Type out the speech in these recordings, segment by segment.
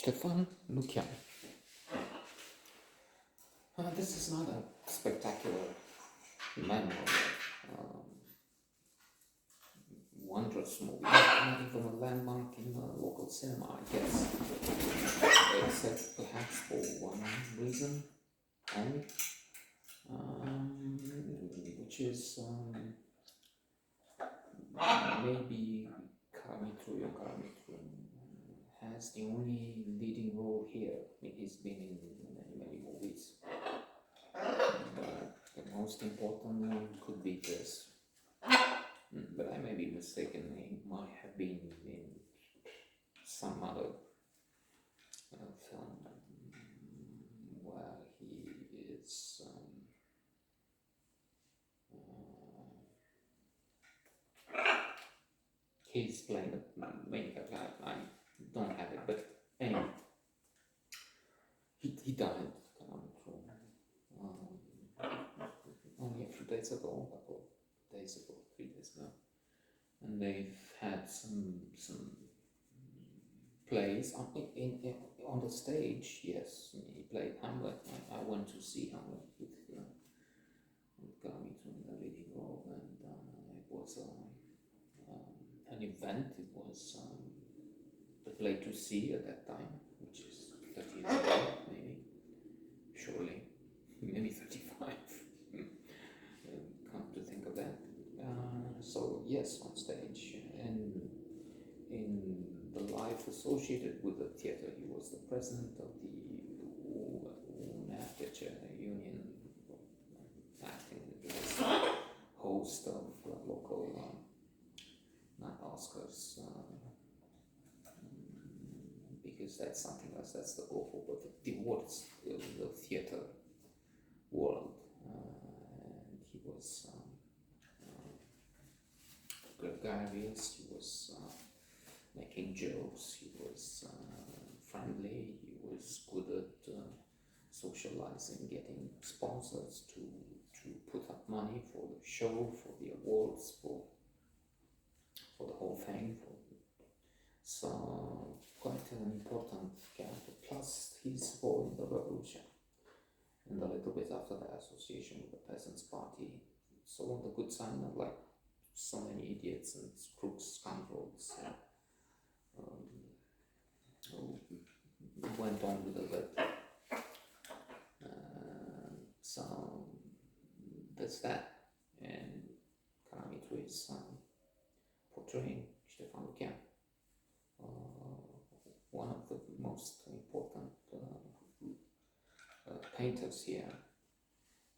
Stefan Luchian. This is not a spectacular, memorable, wondrous movie, not even a landmark in a local cinema, I guess, except perhaps for one reason only, which is maybe Karamitru has the only leading role here. He's been in many movies, but the most important one could be this. But I may be mistaken. He might have been in some other film where he is. He's playing the main character. I don't have it, but anyway, he died only a few days ago, a couple of days ago, 3 days ago, and they've had some plays on the stage. Yes, he played Hamlet. I went to see Hamlet with Gami in the leading role, and it was an event. It was the play to see at that time, which is 30 years ago, maybe, surely, maybe 35. Come to think of that. So yes, on stage, and in the life associated with the theater, he was the president of the Union, acting as host of local not Oscars, because that's something else. That's the goal for, but the awards in the theater world, and he was gregarious. He was making jokes. He was friendly. He was good at socializing, getting sponsors to put up money for the show, for the awards, for the whole thing. So quite an important character. Plus his role in the revolution, and a little bit after the association with the Peasants' Party. So on the good side, not like so many idiots and crooks, scoundrels who went on with it. So that's that. And Karamitru is portraying Stefan Luchian, one of the most important painters here.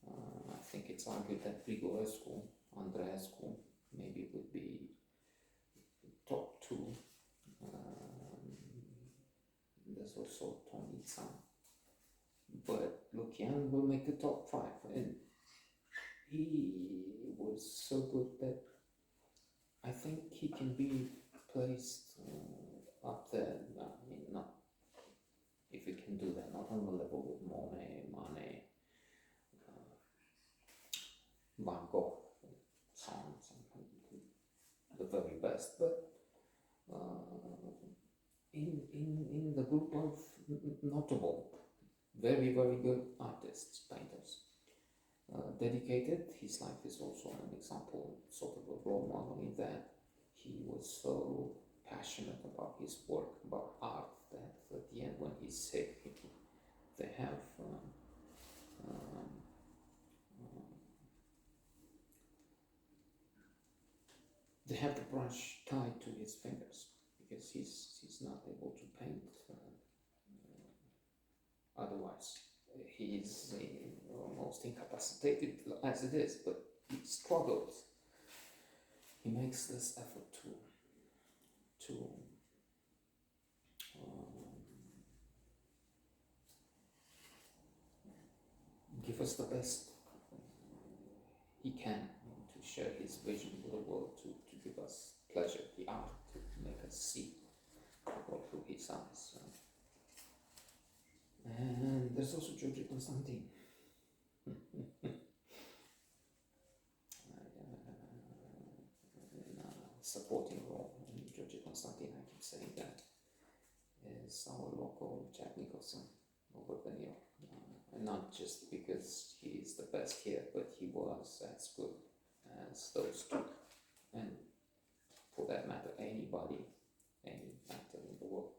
I think it's argued that Grigorescu, Andreescu, maybe would be top two. There's also Tonitsa, but Luchian will make the top 5, and he was so good that I think he can be placed up there. I mean, not if he can do that, not on the level with Monet, Manet, Van Gogh, songs, the very best, but in the group of notable, very good artists, painters. Dedicated. His life is also an example, sort of a role model, in that he was so passionate about his work, about art, that at the end, when he's sick, they have the brush tied to his fingers, because he's not able to paint otherwise. He is almost incapacitated as it is, but he struggles. He makes this effort to give us the best he can, to share his vision with the world, to give us pleasure, the art, to make us see the world through his eyes. And there's also Georgi Constantine. In a supporting role, and Georgi Constantine, I keep saying that, is was our local Jack Nicholson over there. And not just because he's the best here, but he was as good as those two. And for that matter, any actor in the world.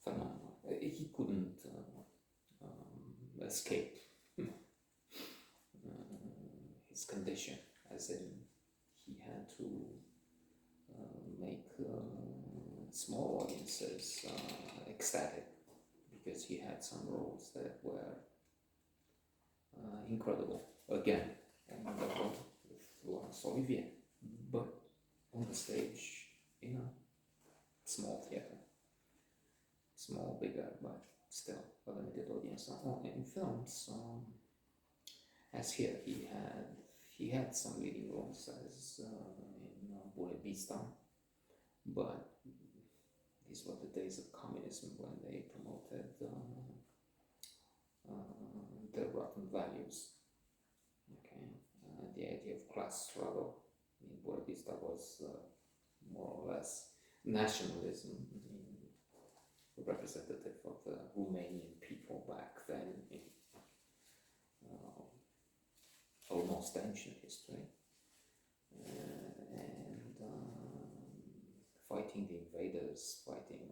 Phenomenal. He couldn't escape his condition, as in he had to make small audiences ecstatic, because he had some roles that were incredible. Again, another role with Laurence Olivier, but on the stage, small theater. Small, bigger, but still a limited audience. In films, as here, he had some leading roles as in Buena, but these were the days of communism when they promoted the rotten values. Okay, the idea of class struggle in Buena was more or less nationalism. Representative of the Romanian people back then in almost ancient history, and fighting the invaders, fighting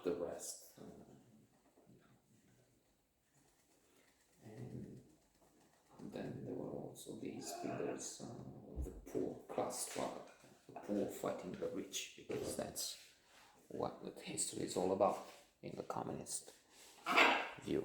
the rest, and then there were also these pillars of the poor class struggle, the poor fighting the rich, because that's what history is all about in the communist view.